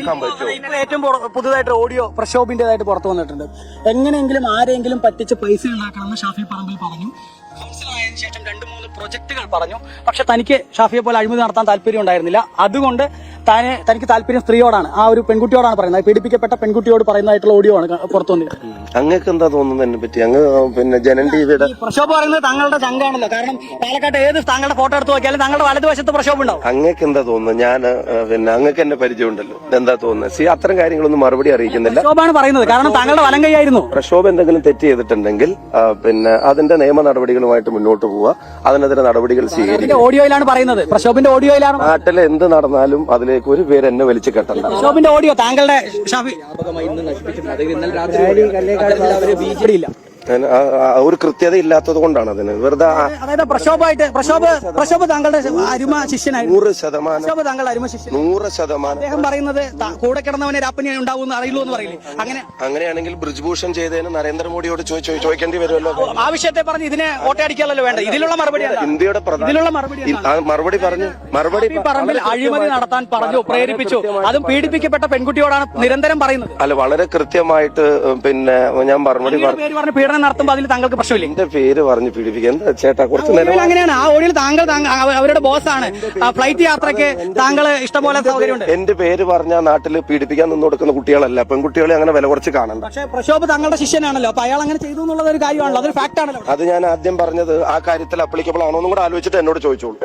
ഏറ്റവും പുതുതായിട്ട് ഓഡിയോ പ്രക്ഷോഭിന്റേതായിട്ട് പുറത്തു വന്നിട്ടുണ്ട്. എങ്ങനെയെങ്കിലും ആരെങ്കിലും പറ്റിച്ച് പൈസ ഉണ്ടാക്കണമെന്ന് ഷാഫി പറമ്പിൽ പറഞ്ഞു. കൗൺസിലറായതിനു ശേഷം 2-3 പ്രൊജക്ടുകൾ പറഞ്ഞു. പക്ഷെ തനിക്ക് ഷാഫിയെ പോലെ അഴിമതി നടത്താൻ താല്പര്യം ഉണ്ടായിരുന്നില്ല. അതുകൊണ്ട് തനിക്ക് താല്പര്യം സ്ത്രീയോടാണ്, ആ ഒരു പെൺകുട്ടിയോടാണ് പറയുന്നത്. പീഡിപ്പിക്കപ്പെട്ട പെൺകുട്ടിയോട് പറയുന്നതായിട്ടുള്ള ഓഡിയോ ആണ് പുറത്തു വന്നിരിക്കുന്നത്. അങ്ങക്ക് എന്താ തോന്നുന്നതിനെ പറ്റി? അങ്ങ് പിന്നെ ജനൻ ടിവിയുടെ പ്രക്ഷോഭം പറയുന്നത് താങ്കളുടെ ചങ്കാണല്ലോ. കാരണം പാലക്കാട്ട് ഏത് താങ്കളുടെ ഫോട്ടോ എടുത്ത് നോക്കിയാലും താങ്കളുടെ വലതുവശത്ത് പ്രക്ഷോഭം ഉണ്ടാവും. അങ്ങക്ക് എന്താ തോന്നുന്നത്? ഞാൻ പിന്നെ അങ്ങക്ക് എന്നെ പരിചയമുണ്ടല്ലോ, എന്താ തോന്നുന്നത്? അത്തരം കാര്യങ്ങളൊന്നും മറുപടി അറിയിക്കുന്നില്ല. പ്രക്ഷോഭമാണ് പറയുന്നത്, കാരണം താങ്കളുടെ വലം കൈയായിരുന്നു. പ്രക്ഷോഭം എന്തെങ്കിലും തെറ്റ് ചെയ്തിട്ടുണ്ടെങ്കിൽ പിന്നെ അതിന്റെ നിയമ നടപടികളുമായിട്ട് മുന്നോട്ട് പോവുക, അതിനെതിരെ നടപടികൾ സ്വീകരിക്കുക. ഓഡിയോയിലാണ് പറയുന്നത്, പ്രക്ഷോഭിന്റെ ഓഡിയോയിലാണ്. നാട്ടിൽ എന്ത് നടന്നാലും അതിലേക്ക് ഒരു പേര് എന്നെ വലിച്ചു കെട്ടണ്ട. പ്രക്ഷോഭിന്റെ ഓഡിയോ താങ്കളുടെ ഷാഫി ഒരു കൃത്യത ഇല്ലാത്തത് കൊണ്ടാണ് അതിന് വെറുതെ. അതായത് പ്രക്ഷോഭ താങ്കളുടെ അരുമ ശിഷ്യനായിരുന്നു. 100% താങ്കളുടെ അരുമ ശിഷ്യൻ. 100%. അദ്ദേഹം പറയുന്നത് കൂടെ കിടന്നവനെ രാപ്പനി ഉണ്ടാവും അറിയുള്ളൂ എന്ന് പറയില്ലേ? അങ്ങനെയാണെങ്കിൽ ബ്രിജ്ഭൂഷൺ ചെയ്തതിന് നരേന്ദ്രമോദിയോട് ചോദിക്കേണ്ടി വരുമല്ലോ. ആവശ്യത്തെ പറഞ്ഞ് ഇതിനെ ഓട്ടയടിക്കാനല്ലോ വേണ്ട. ഇതിലുള്ള മറുപടി ഇന്ത്യയുടെ മറുപടി പറഞ്ഞു. പറമ്പിൽ അഴിമതി നടത്താൻ പറഞ്ഞു, പ്രേരിപ്പിച്ചു. അതും പീഡിപ്പിക്കപ്പെട്ട പെൺകുട്ടിയോടാണ് നിരന്തരം പറയുന്നത്. അല്ല, വളരെ കൃത്യമായിട്ട് പിന്നെ ഞാൻ മറുപടി പറഞ്ഞു. നടത്തുമ്പോൾ അതിൽ താങ്കൾക്ക് പ്രശ്നമില്ല. എന്റെ പേര് പറഞ്ഞ് പീഡിപ്പിക്കുക എന്താ ചേട്ടാ? കുറച്ച് നേരം അങ്ങനെയാണ്. ആ ഓഡിയോയിൽ താങ്കൾ അവരുടെ ബോസാണ്. ഫ്ലൈറ്റ് യാത്രയ്ക്ക് താങ്കൾ ഇഷ്ടംപോലെ സൗകര്യമുണ്ട്. എന്റെ പേര് പറഞ്ഞാൽ നാട്ടിൽ പീഡിപ്പിക്കാൻ നിന്ന് കൊടുക്കുന്ന കുട്ടികളല്ല, പെൺകുട്ടികളെ അങ്ങനെ വില കുറച്ച് കാണണ്ട. പക്ഷേ പ്രക്ഷോഭ് താങ്കളുടെ ശിഷ്യനാണല്ലോ, അപ്പൊ അയാൾ അങ്ങനെ ചെയ്തു എന്നുള്ളത് ഒരു കാര്യമാണല്ലോ, അതൊരു ഫാക്ട് ആണല്ലോ. അത് ഞാൻ ആദ്യം പറഞ്ഞത് ആ കാര്യത്തിൽ അപ്ലിക്കബിൾ ആണോ എന്നും കൂടെ ആലോചിച്ചിട്ട് എന്നോട് ചോദിച്ചോളൂ.